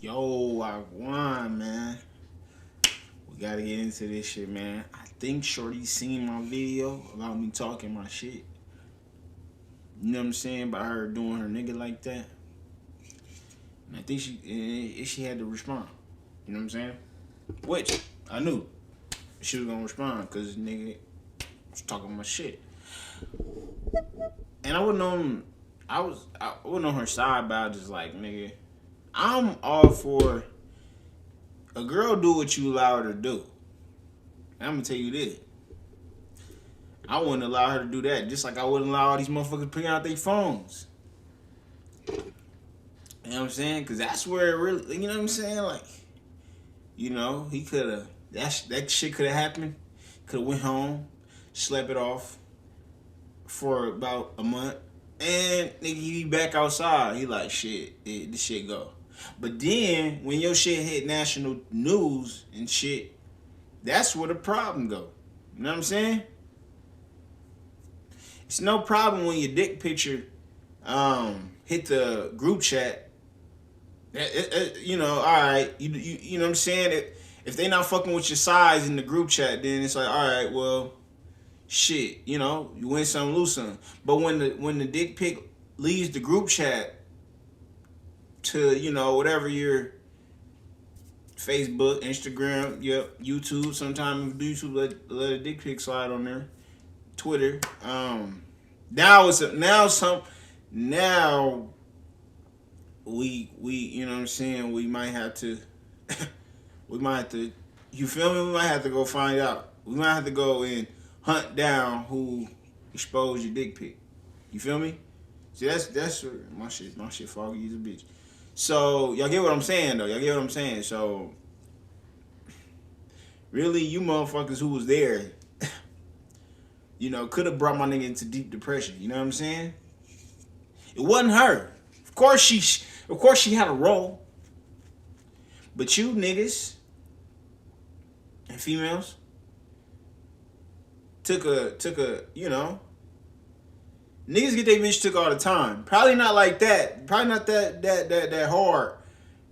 Yo, I won, man. We gotta get into this shit, man. I think Shorty seen my video about me talking my shit. You know what I'm saying? About her doing her nigga like that. And I think she had to respond. You know what I'm saying? Which I knew she was gonna respond because nigga was talking my shit. And I wouldn't on I wasn't on her side about just like nigga. I'm all for a girl do what you allow her to do. And I'm gonna tell you this. I wouldn't allow her to do that. Just like I wouldn't allow all these motherfuckers putting out their phones. You know what I'm saying? Because that's where it really, you know what I'm saying? Like, he could have, that shit could have happened. Could have went home, slept it off for about a month. And nigga, he be back outside. He like, shit, this shit go. But then, when your shit hit national news and shit, that's where the problem go. You know what I'm saying? It's no problem when your dick picture hit the group chat. All right, you know what I'm saying? If they not fucking with your size in the group chat, then it's like, all right, well, shit, you win some, lose some. But when the dick pic leaves the group chat to whatever your Facebook, Instagram, YouTube. Sometimes YouTube let a dick pic slide on there. Twitter. Now we you know what I'm saying, we might have to you feel me? We might have to go find out. We might have to go and hunt down who exposed your dick pic. You feel me? See, that's my shit foggy as a bitch. So y'all get what I'm saying though. Y'all get what I'm saying. So really, you motherfuckers who was there, could have brought my nigga into deep depression. You know what I'm saying? It wasn't her. Of course she had a role. But you niggas and females took a niggas get their bitch took all the time. Probably not like that. Probably not that hard.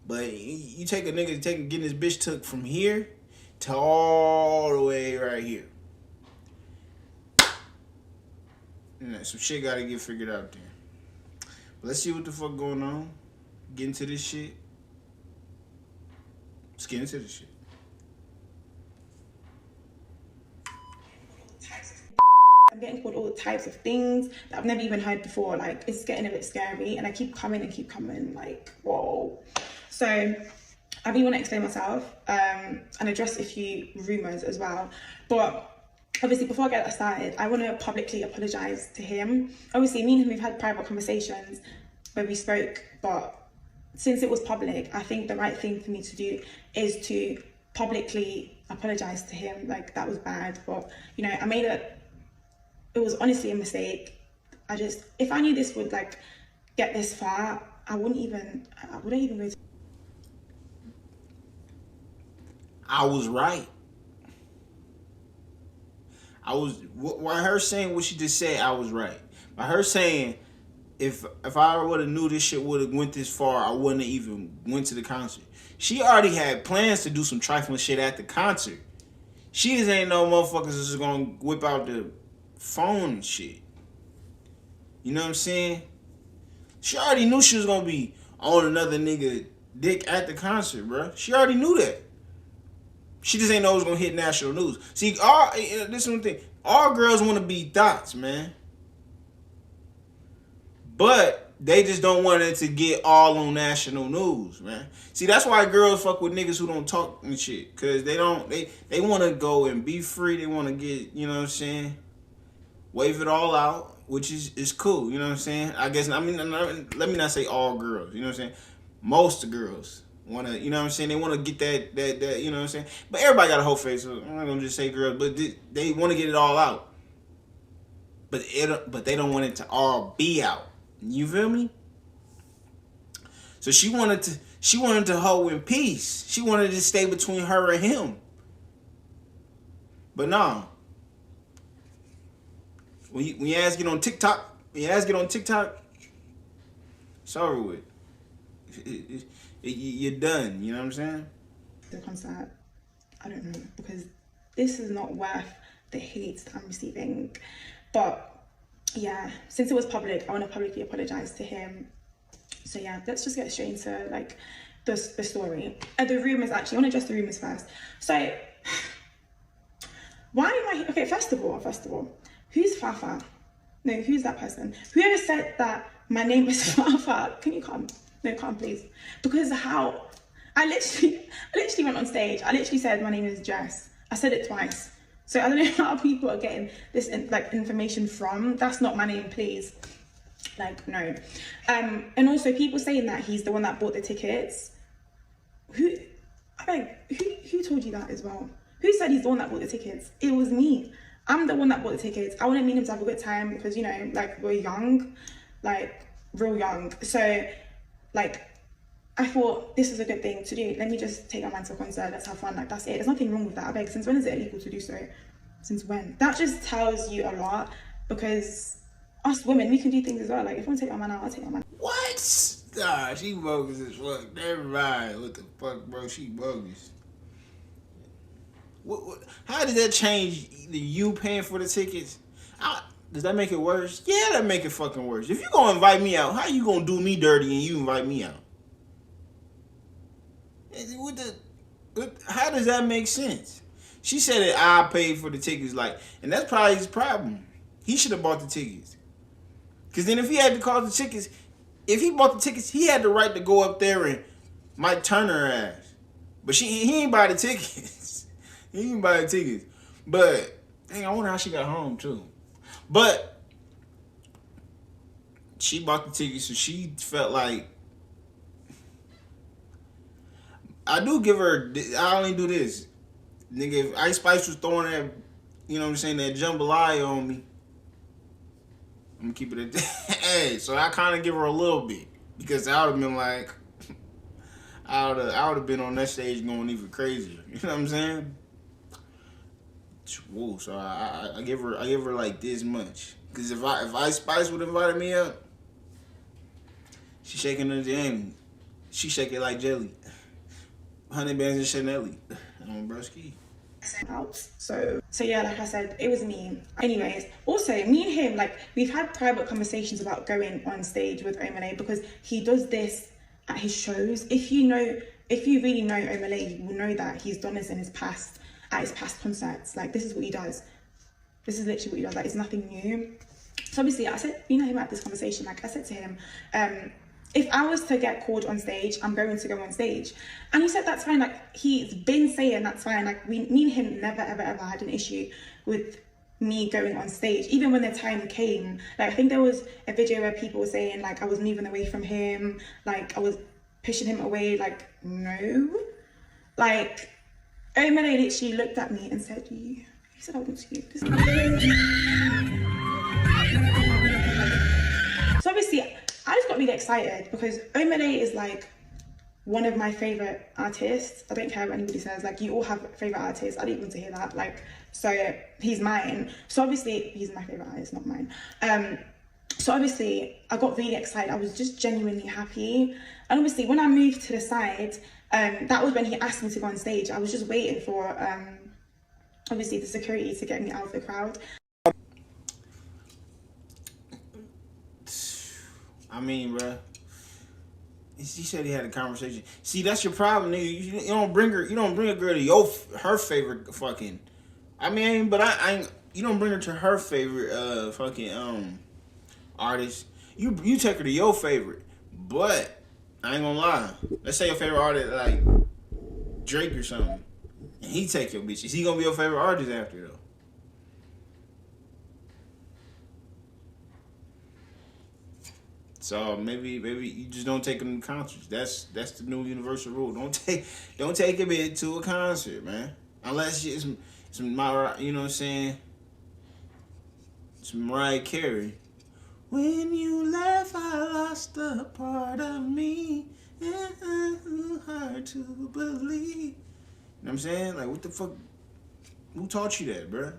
But you take a nigga getting his bitch took from here to all the way right here. Some shit gotta get figured out there. But let's see what the fuck going on. Get into this shit. Let's get into this shit. I'm getting called all types of things that I've never even heard before. Like, it's getting a bit scary, and I keep coming, like, whoa. So I really want to explain myself and address a few rumours as well. But obviously, before I get that started, I want to publicly apologise to him. Obviously, me and him, we've had private conversations where we spoke, but since it was public, I think the right thing for me to do is to publicly apologise to him. Like, that was bad, but, it was honestly a mistake. If I knew this would, like, get this far, I wouldn't even go to... I was right. By her saying what she just said, I was right. By her saying, if I would have knew this shit would have went this far, I wouldn't have even went to the concert. She already had plans to do some trifling shit at the concert. She just ain't no motherfuckers that's just gonna whip out the phone and shit. You know what I'm saying? She already knew she was gonna be on another nigga dick at the concert, bro. She already knew that. She just ain't know it was gonna hit national news. See, this is one thing. All girls want to be thoughts, man. But they just don't want it to get all on national news, man. See, that's why girls fuck with niggas who don't talk and shit. Cause they want to go and be free. They want to get, you know what I'm saying, wave it all out, which is cool. You know what I'm saying? I guess, let me not say all girls. You know what I'm saying? Most girls want to, you know what I'm saying? They want to get that, you know what I'm saying? But everybody got a whole face. So I'm not going to just say girls, but they want to get it all out. But they don't want it to all be out. You feel me? So she wanted to hold in peace. She wanted to stay between her and him. But nah. When you ask it on TikTok, it's over with. you're done. You know what I'm saying? The concert, I don't know, because this is not worth the hate that I'm receiving. But yeah, since it was public, I want to publicly apologize to him. So yeah, let's just get straight into like the story. The rumors, actually, I want to address the rumors first. So why am I, okay, first of all, who's Fafa? No, who's that person? Whoever said that my name is Fafa, can you come? No, come please. Because how, I literally went on stage. I literally said my name is Jess. I said it twice. So I don't know how people are getting this like information from. That's not my name, please. Like, no. And also people saying that he's the one that bought the tickets. Who told you that as well? Who said he's the one that bought the tickets? It was me. I'm the one that bought the tickets. I wanted him to have a good time because, you know, like, we're young, like real young. So like, I thought this is a good thing to do. Let me just take a man to a concert. Let's have fun. Like, that's it. There's nothing wrong with that. I beg. Since when is it illegal to do so? Since when? That just tells you a lot, because us women, we can do things as well. Like, if I want to take my man out, I'll take my man. What? Nah, she bogus as fuck. Never mind. What the fuck, bro? She bogus. What, how does that change you paying for the tickets? Does that make it worse? Yeah, that make it fucking worse. If you gonna invite me out, how you gonna do me dirty and you invite me out? How does that make sense? She said that I paid for the tickets, like, and that's probably his problem. He should have bought the tickets. Cause then if he had to call the tickets, if he bought the tickets, he had the right to go up there and Mike Turner her ass. But he ain't buy the tickets. He didn't buy the tickets. But dang, I wonder how she got home too. But she bought the tickets, so she felt like, I do give her, I only do this. Nigga, if Ice Spice was throwing that, you know what I'm saying, that jambalaya on me, I'm gonna keep it at that. Hey, so I kind of give her a little bit. Because I would have been like, I would have been on that stage going even crazier. You know what I'm saying? Whoa, so I give her like this much. Because if Ice Spice would have invited me up, she shaking her jam. She shake it like jelly. Honey Bands and Chanel on broski. Out. So yeah, like I said, it was me. Anyways, also me and him, like, we've had private conversations about going on stage with Omale, because he does this at his shows. If you really know Omale, you will know that he's done this in his past, at his past concerts. Like, this is what he does. This is literally what he does. Like, it's nothing new. So obviously I said, you know, him at this conversation, like I said to him, if I was to get called on stage, I'm going to go on stage. And he said that's fine. Like, he's been saying that's fine. Like, me and him never ever had an issue with me going on stage, even when the time came. Like, I think there was a video where people were saying like I was moving away from him, like I was pushing him away. Like, no. Like, Omale literally looked at me and said, you said I want you. So obviously I just got really excited, because Omale is like one of my favorite artists. I don't care what anybody says. Like, you all have favorite artists. I didn't want to hear that. Like, so he's mine. So obviously he's my favorite artist, not mine. So obviously I got really excited. I was just genuinely happy. And obviously when I moved to the side, that was when he asked me to go on stage. I was just waiting for obviously the security to get me out of the crowd. I mean, bruh, he said he had a conversation. See, that's your problem, nigga. You don't bring a girl to her favorite fucking. I mean, but you don't bring her to her favorite fucking artist. You take her to your favorite. But I ain't gonna lie. Let's say your favorite artist like Drake or something, and he take your bitch. Is he gonna be your favorite artist after though? So maybe you just don't take them to concerts. That's the new universal rule. Don't take a bitch to a concert, man. Unless it's some Mariah, you know what I'm saying? Some Mariah Carey. When you left, I lost a part of me. Hard to believe. You know what I'm saying? Like, what the fuck? Who taught you that, bruh?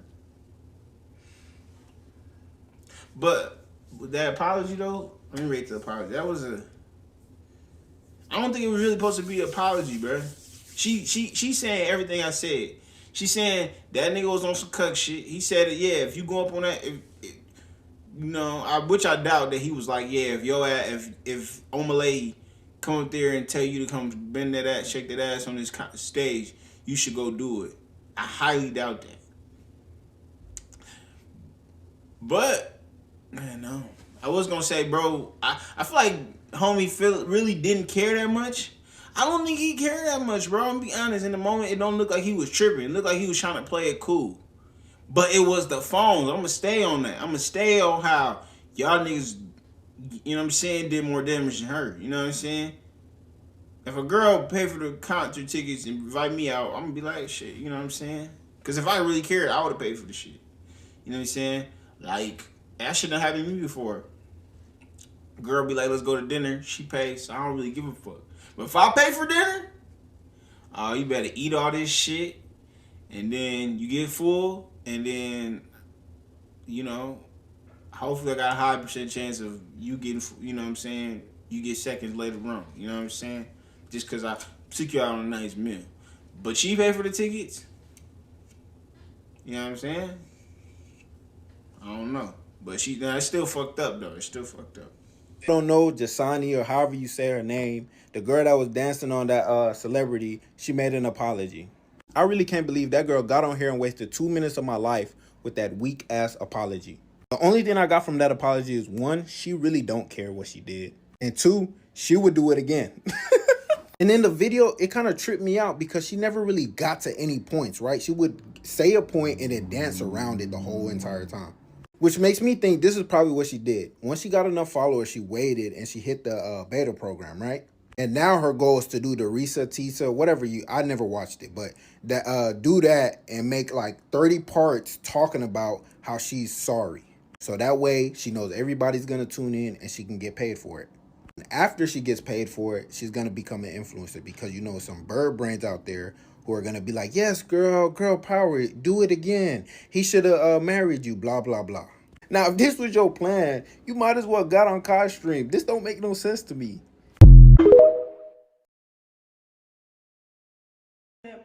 But with that apology though, let me rate the apology. That was I don't think it was really supposed to be an apology, bro. She saying everything I said. She saying that nigga was on some cuck shit. He said it, yeah, if you go up on that, which I doubt that he was like, yeah, if Omalay come up there and tell you to come bend that ass, shake that ass on this stage, you should go do it. I highly doubt that. But, man, no. I was gonna say, bro, I feel like homie Phil really didn't care that much. I don't think he cared that much, bro. I'm gonna be honest. In the moment, it don't look like he was tripping. It looked like he was trying to play it cool. But it was the phones. I'm gonna stay on that. I'm gonna stay on how y'all niggas, you know what I'm saying, did more damage than her. You know what I'm saying? If a girl pay for the concert tickets and invite me out, I'm gonna be like, shit, you know what I'm saying? Because if I really cared, I would have paid for the shit. You know what I'm saying? Like, that shouldn't have happened to me before. Girl be like, let's go to dinner. She pays, so I don't really give a fuck. But if I pay for dinner, oh, you better eat all this shit, and then you get full, and then, you know, hopefully I got a high percent chance of you getting, you know what I'm saying, you get seconds later on. You know what I'm saying? Just because I took you out on a nice meal. But she paid for the tickets? You know what I'm saying? I don't know. But it's still fucked up, though. It's still fucked up. I don't know, Jasani or however you say her name, the girl that was dancing on that Celebrity, she made an apology. I really can't believe that girl got on here and wasted 2 minutes of my life with that weak ass apology. The only thing I got from that apology is, one, she really don't care what she did, and two, she would do it again. And in the video, it kind of tripped me out because she never really got to any points, right? She would say a point and then dance around it the whole entire time. Which makes me think this is probably what she did. Once she got enough followers, she waited and she hit the beta program, right? And now her goal is to do the Risa, Tisa, whatever I never watched it, but that do that and make like 30 parts talking about how she's sorry. So that way she knows everybody's going to tune in and she can get paid for it. And after she gets paid for it, she's going to become an influencer because, you know, some bird brains out there who are going to be like, yes, girl power, do it again. He should have married you, blah, blah, blah. Now, if this was your plan, you might as well got on Kai's stream. This don't make no sense to me.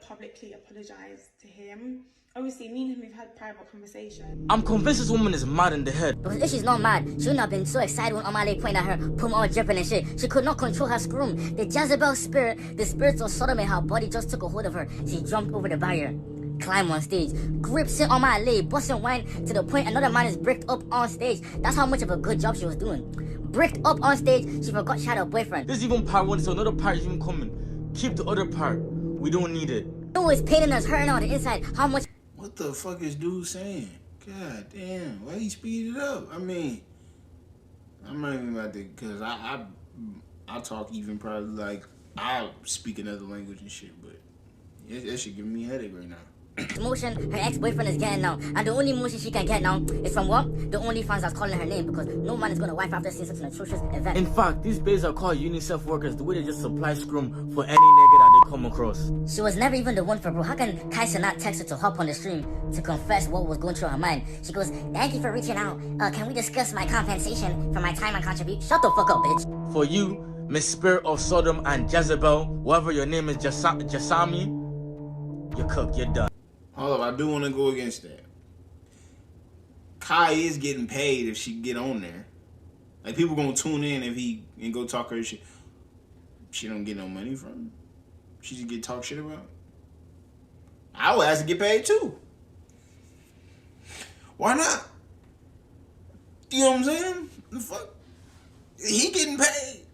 Publicly apologize to him. Obviously, me and him, we've had private conversations. I'm convinced this woman is mad in the head. Because if she's not mad, she wouldn't have been so excited when Omalay pointed at her, pum all dripping and shit. She could not control her scream. The Jezebel spirit, the spirits of Sodom in her body just took a hold of her. She jumped over the barrier, climbed on stage, grips it on Omalay, busting wine to the point another man is bricked up on stage. That's how much of a good job she was doing. Bricked up on stage, she forgot she had a boyfriend. This is even part one, so another part is even coming. Keep the other part. We don't need it. It was paining us, hurting on the inside. How much? What the fuck is dude saying? God damn, why he speed it up? I mean, I'm not even about to, cause I talk even probably like I speak another language and shit, but that shit giving me a headache right now. Motion her ex-boyfriend is getting now, and the only motion she can get now is from what? The OnlyFans that's calling her name, because no man is gonna wife after seeing such an atrocious event. In fact, these babes are called UNICEF workers, the way they just supply scrum for any nigga that they come across. She was never even the one for bro. How can Kaisa not text her to hop on the stream to confess what was going through her mind? She goes, thank you for reaching out. Can we discuss my compensation for my time and contribution? Shut the fuck up, bitch. For you, Miss Spirit of Sodom and Jezebel, whatever your name is, Jasami, you're cooked, you're done. Hold up, I do want to go against that. Kai is getting paid if she get on there. Like, people gonna tune in if he and go talk her shit. She don't get no money from him. She just get talk shit about. I would ask to get paid too. Why not? You know what I'm saying? The fuck? He getting paid.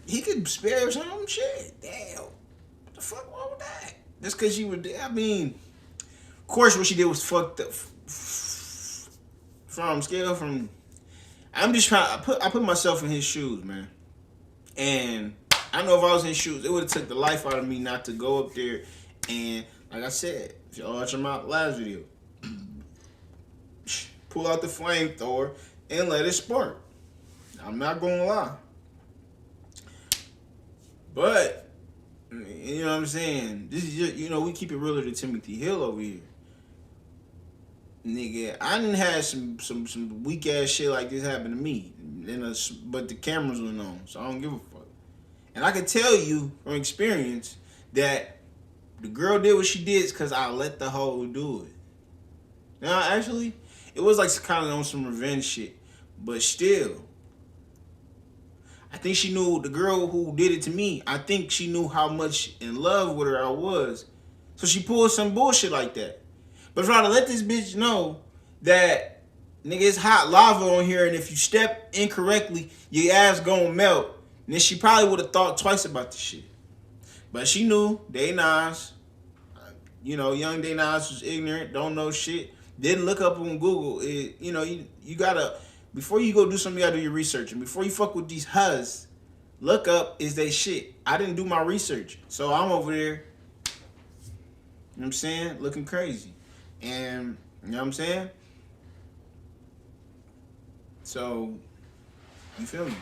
He could spare some shit. Damn. What the fuck wrong with that? Just because she would, I mean, of course what she did was fucked up. I'm just trying, I put myself in his shoes, man. And I know if I was in his shoes, it would have took the life out of me not to go up there and, like I said, if y'all watch my last video, pull out the flamethrower and let it spark. I'm not gonna lie. But, you know what I'm saying? This is just, you know, we keep it realer than Timothy Hill over here. Nigga, I done had some weak ass shit like this happen to me. But the cameras went on, so I don't give a fuck. And I can tell you from experience that the girl did what she did because I let the hoe do it. Now, actually, it was like kind of on some revenge shit. But still, I think she knew, the girl who did it to me, I think she knew how much in love with her I was. So she pulled some bullshit like that. But trying to let this bitch know that, nigga, it's hot lava on here, and if you step incorrectly, your ass gonna melt. And then she probably would have thought twice about this shit. But she knew, Day Nas, you know, young Day Nas was ignorant, don't know shit, didn't look up on Google. You gotta, before you go do something, you gotta do your research. And before you fuck with these huzz, look up, is they shit. I didn't do my research. So I'm over there, you know what I'm saying, looking crazy. And, you know what I'm saying? So, you feel me?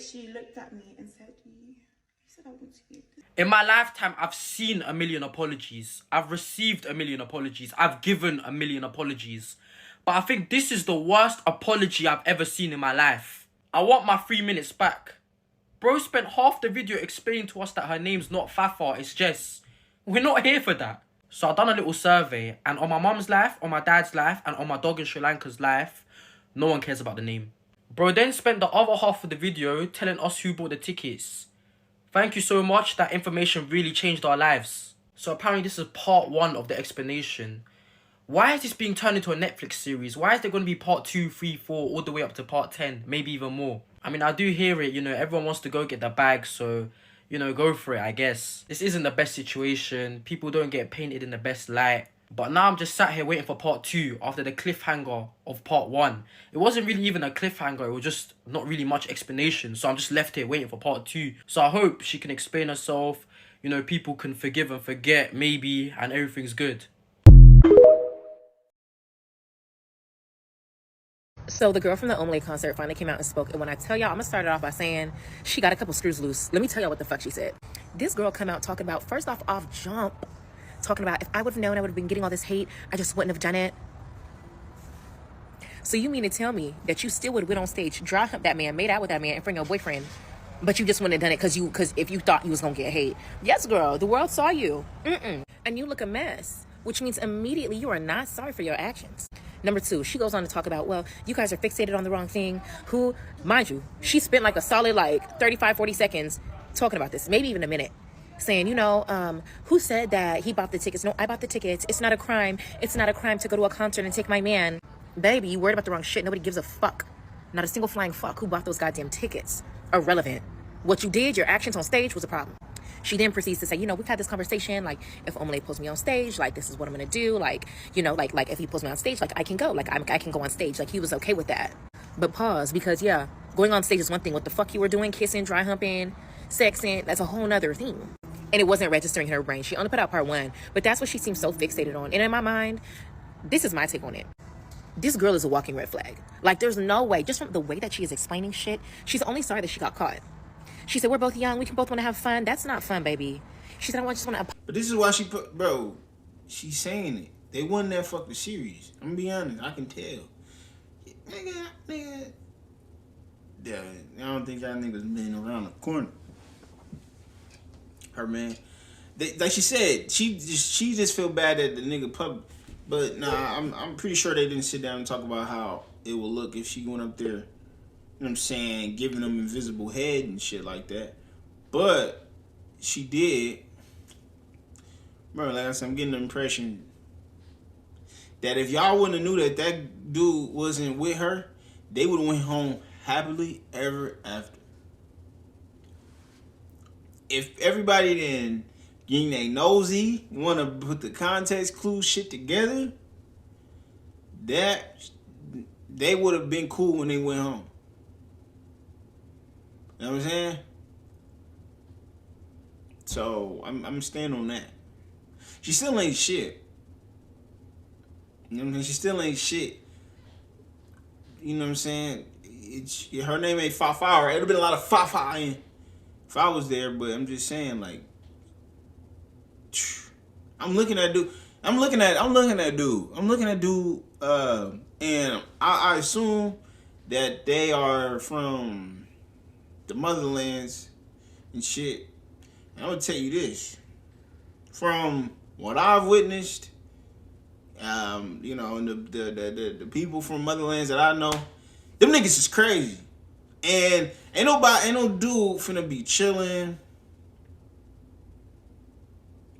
She looked at me and said, "You said I want to be." In my lifetime, I've seen a million apologies. I've received a million apologies. I've given a million apologies. But I think this is the worst apology I've ever seen in my life. I want my 3 minutes back. Bro spent half the video explaining to us that her name's not Fafa, it's Jess. We're not here for that. So I've done a little survey, and on my mum's life, on my dad's life, and on my dog in Sri Lanka's life, no one cares about the name. Bro then spent the other half of the video telling us who bought the tickets. Thank you so much, that information really changed our lives. So apparently this is part 1 of the explanation. Why is this being turned into a Netflix series? Why is there going to be part 2, 3, 4, all the way up to part 10, maybe even more? I mean, I do hear it, you know, everyone wants to go get the bag, so, you know, go for it, I guess. This isn't the best situation. People don't get painted in the best light. But now I'm just sat here waiting for part 2 after the cliffhanger of part 1. It wasn't really even a cliffhanger, it was just not really much explanation. So I'm just left here waiting for part 2. So I hope she can explain herself, you know, people can forgive and forget, maybe, and everything's good. So the girl from the Omelé concert finally came out and spoke. And when I tell y'all, I'm going to start it off by saying she got a couple screws loose. Let me tell y'all what the fuck she said. This girl come out talking about, first off jump, talking about if I would have known I would have been getting all this hate, I just wouldn't have done it. So you mean to tell me that you still would have went on stage, dry hump that man, made out with that man in front of your boyfriend, but you just wouldn't have done it because if you thought you was going to get hate? Yes, girl, the world saw you. And you look a mess, which means immediately you are not sorry for your actions. Number 2, she goes on to talk about, well, you guys are fixated on the wrong thing. Who, mind you, she spent like a solid 35-40 seconds talking about this, maybe even a minute, saying, you know, who said that he bought the tickets? No, I bought the tickets. It's not a crime. It's not a crime to go to a concert and take my man. Baby, you worried about the wrong shit. Nobody gives a fuck. Not a single flying fuck who bought those goddamn tickets. Irrelevant. What you did, your actions on stage was a problem. She then proceeds to say, you know, we've had this conversation, like, if Omelé pulls me on stage, like, this is what I'm gonna do, like, you know, like if he pulls me on stage, like, I can go, like, I can go on stage, like, he was okay with that. But pause, because, yeah, going on stage is one thing. What the fuck you were doing, kissing, dry humping, sexing, that's a whole nother thing. And it wasn't registering in her brain. She only put out part 1, but that's what she seems so fixated on. And in my mind, this is my take on it. This girl is a walking red flag. Like, there's no way, just from the way that she is explaining shit, she's only sorry that she got caught. She said, we're both young, we can both want to have fun. That's not fun, baby. She said, I just want to... But this is why she put, bro, she's saying it. They won that fucking series. I'm gonna be honest, I can tell. Nigga. Yeah, I don't think y'all niggas been around the corner. Her man. Like she said, she just feel bad at the nigga public. But nah, I'm pretty sure they didn't sit down and talk about how it would look if she went up there, you know what I'm saying, giving them invisible head and shit like that. But she did. Bro, like I said, I'm getting the impression that if y'all wouldn't have knew that that dude wasn't with her, they would have went home happily ever after. If everybody then getting they nosy, want to put the context clue shit together, that they would have been cool when they went home. You know what I'm saying? So I'm staying on that. She still ain't shit. You know what I'm saying? She still ain't shit. You know what I'm saying? Her name ain't Fafa. Right? It'd have been a lot of Fafa in if I was there, but I'm just saying, like, I'm looking at dude. I'm looking at dude. And I assume that they are from the motherlands and shit. And I'm gonna tell you this. From what I've witnessed, you know, and the people from motherlands that I know, them niggas is crazy. And ain't no dude finna be chilling,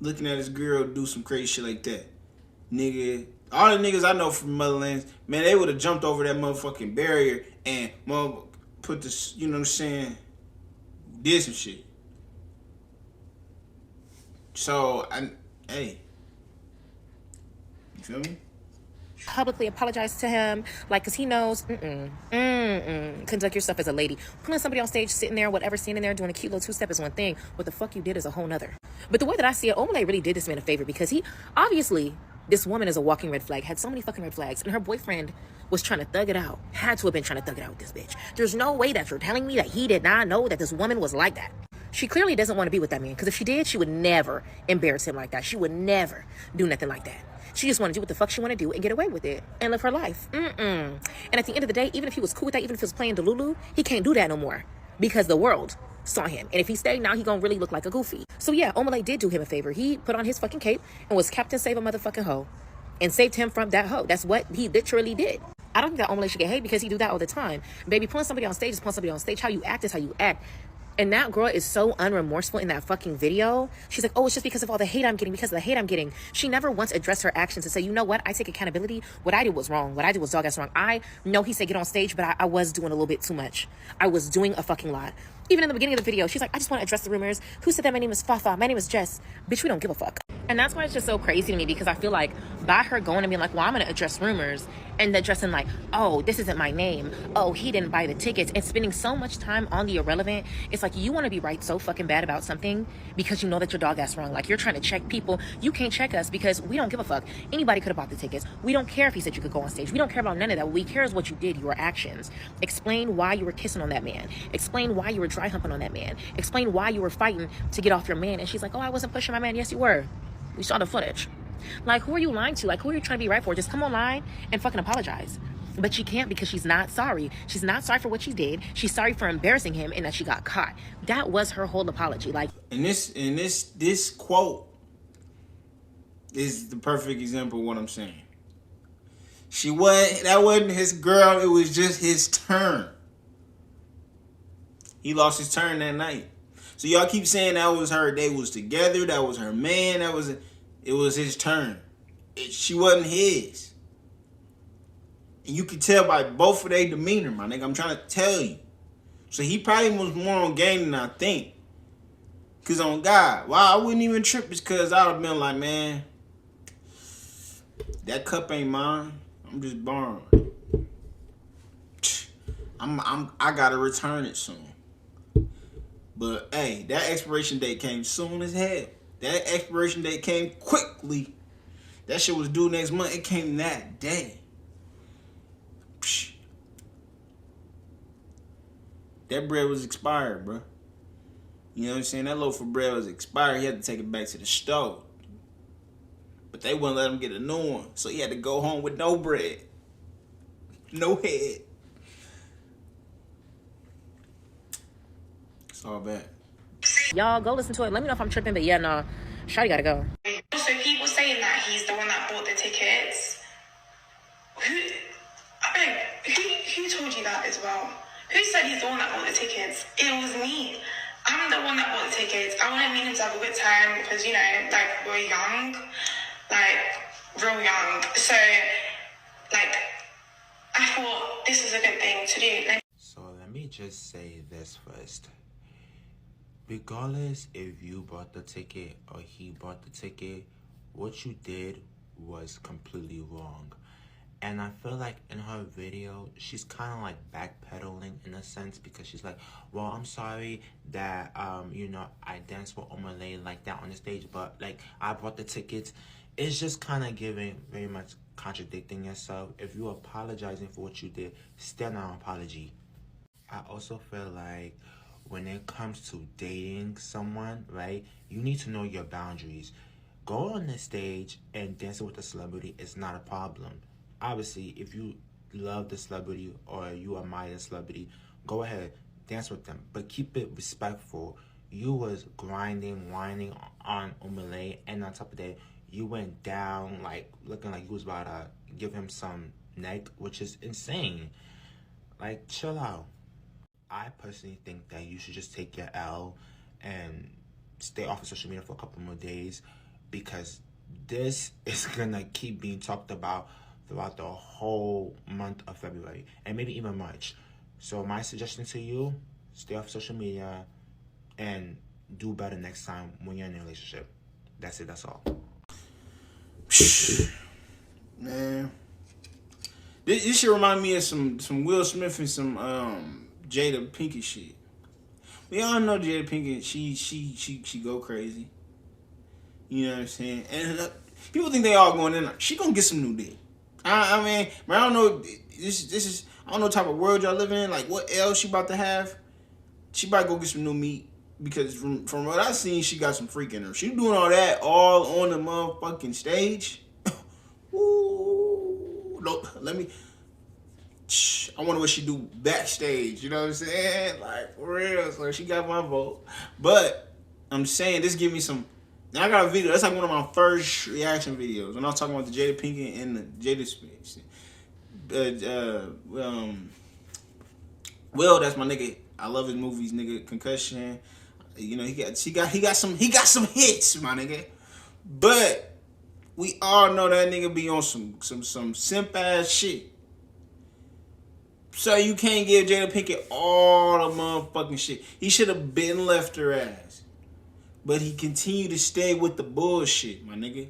looking at his girl do some crazy shit like that. Nigga, all the niggas I know from motherlands, man, they would have jumped over that motherfucking barrier and put this, you know what I'm saying, did some shit. So, hey, you feel me? Publicly apologize to him, like, because he knows, conduct yourself as a lady. Putting somebody on stage, sitting there, whatever, standing there, doing a cute little two-step is one thing. What the fuck you did is a whole nother. But the way that I see it, Omale really did this man a favor, because he, obviously, this woman is a walking red flag, had so many fucking red flags, and her boyfriend was trying to thug it out. Had to have been trying to thug it out with this bitch. There's no way that you're telling me that he did not know that this woman was like that. She clearly doesn't want to be with that man, because if she did, she would never embarrass him like that. She would never do nothing like that. She just want to do what the fuck she want to do and get away with it and live her life. And at the end of the day, even if he was cool with that, even if he was playing Delulu, he can't do that no more because the world saw him. And if he stayed now, he gonna really look like a goofy. So yeah, Omale did do him a favor. He put on his fucking cape and was Captain Save a motherfucking hoe and saved him from that hoe. That's what he literally did. I don't think that Omale should get hate because he do that all the time. Baby, pulling somebody on stage is pulling somebody on stage. How you act is how you act. And that girl is so unremorseful in that fucking video. She's like, oh, it's just because of all the hate I'm getting, because of the hate I'm getting. She never once addressed her actions and say, you know what? I take accountability. What I did was wrong. What I did was dog ass wrong. I know he said get on stage, but I was doing a little bit too much. I was doing a fucking lot. Even in the beginning of the video, she's like, I just want to address the rumors. Who said that my name is Fafa? My name is Jess. Bitch, we don't give a fuck. And that's why it's just so crazy to me, because I feel like by her going and being like, well, I'm going to address rumors, and addressing like, oh, this isn't my name. Oh, he didn't buy the tickets, and spending so much time on the irrelevant. It's like you want to be right so fucking bad about something because you know that your dog ass wrong. Like, you're trying to check people. You can't check us because we don't give a fuck. Anybody could have bought the tickets. We don't care if he said you could go on stage. We don't care about none of that. What we care is what you did, your actions. Explain why you were kissing on that man. Explain why you were dry humping on that man. Explain why you were fighting to get off your man. And she's like, oh, I wasn't pushing my man. Yes, you were. We saw the footage. Like, who are you lying to? Like, who are you trying to be right for? Just come online and fucking apologize. But she can't because she's not sorry. She's not sorry for what she did. She's sorry for embarrassing him and that she got caught. That was her whole apology. Like, and this quote is the perfect example of what I'm saying. That wasn't his girl. It was just his turn. He lost his turn that night. So y'all keep saying that was her. They was together. That was her man. It was his turn. She wasn't his. And you could tell by both of their demeanor, my nigga. I'm trying to tell you. So he probably was more on game than I think. Because on God, why I wouldn't even trip is because I would have been like, man, that cup ain't mine. I'm just borrowing. I gotta return it soon. But hey, that expiration date came soon as hell. That expiration date came quickly. That shit was due next month. It came that day. Psh. That bread was expired, bro. You know what I'm saying? That loaf of bread was expired. He had to take it back to the store. But they wouldn't let him get a new one. So he had to go home with no bread. No head. It's all bad. y'all go listen to it. Let me know if I'm tripping, but yeah, no. Shawty gotta go. Also, people saying that he's the one that bought the tickets. Who told you that as well? Who said he's the one that bought the tickets? It was me. I'm the one that bought the tickets. I wanted me to have a good time because, you know, like, we're young. Like, real young. So, like, I thought this was a good thing to do. Like, so let me just say this first. Regardless if you bought the ticket or he bought the ticket, what you did was completely wrong. And I feel like in her video, she's kind of like backpedaling in a sense because she's like, well, I'm sorry that, you know, I danced with Omale like that on the stage, but like I bought the tickets. It's just kind of giving very much contradicting yourself. If you're apologizing for what you did, stand on apology. I also feel like when it comes to dating someone, right, you need to know your boundaries. go on the stage and dancing with a celebrity is not a problem. Obviously, if you love the celebrity or you admire the celebrity, go ahead, dance with them, but keep it respectful. You was grinding, whining on Omale, and on top of that, you went down like looking like you was about to give him some neck, which is insane. Like, chill out. I personally think that you should just take your L and stay off of social media for a couple more days, because this is gonna keep being talked about throughout the whole month of February and maybe even March. So my suggestion to you, stay off social media and do better next time when you're in a relationship. That's it, that's all. Man, this shit remind me of some Will Smith and some Jada Pinkett shit. We all know Jada Pinkett, she go crazy. You know what I'm saying? And people think they all going in. She gonna get some new dick. I mean, I don't know. This is I don't know what type of world y'all living in. Like, what else she about to have? She about to go get some new meat, because from what I seen, she got some freak in her. She doing all that all on the motherfucking stage. Ooh, no, let me. I wonder what she do backstage. You know what I'm saying? Like, for real. So she got my vote. But I'm saying, this give me some. Now I got a video. That's like one of my first reaction videos when I was talking about the Jada Pinkett and the Jada Smith. Will, that's my nigga. I love his movies, nigga. Concussion. You know, he got some hits, my nigga. But we all know that nigga be on some simp ass shit. So you can't give Jada Pinkett all the motherfucking shit. He should have been left her ass. But he continued to stay with the bullshit, my nigga.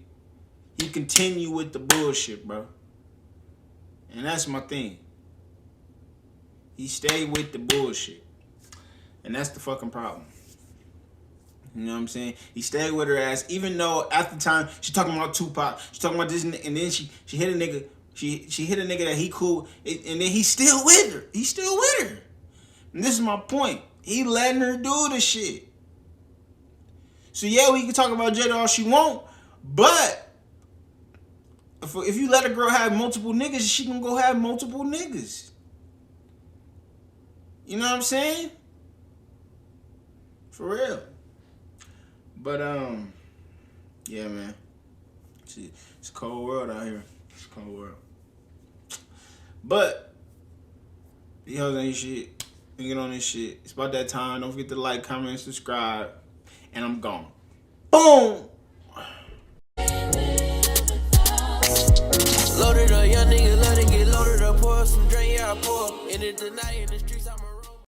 He continued with the bullshit, bro. And that's my thing. He stayed with the bullshit. And that's the fucking problem. You know what I'm saying? He stayed with her ass, even though at the time she talking about Tupac, she talking about this, and then she hit a nigga. She hit a nigga that he cool, and then he's still with her. He's still with her. And this is my point. He letting her do the shit. So yeah, we can talk about Jada all she want, but if you let a girl have multiple niggas, she can go have multiple niggas. You know what I'm saying? For real. But yeah, man. It's a cold world out here. It's a cold world. But these hoes ain't shit. We get on this shit. It's about that time. Don't forget to like, comment, and subscribe. And I'm gone. Boom! Loaded up, young nigga, let it get loaded up, pour some drink, yeah, I pour. In it tonight in the streets, I'm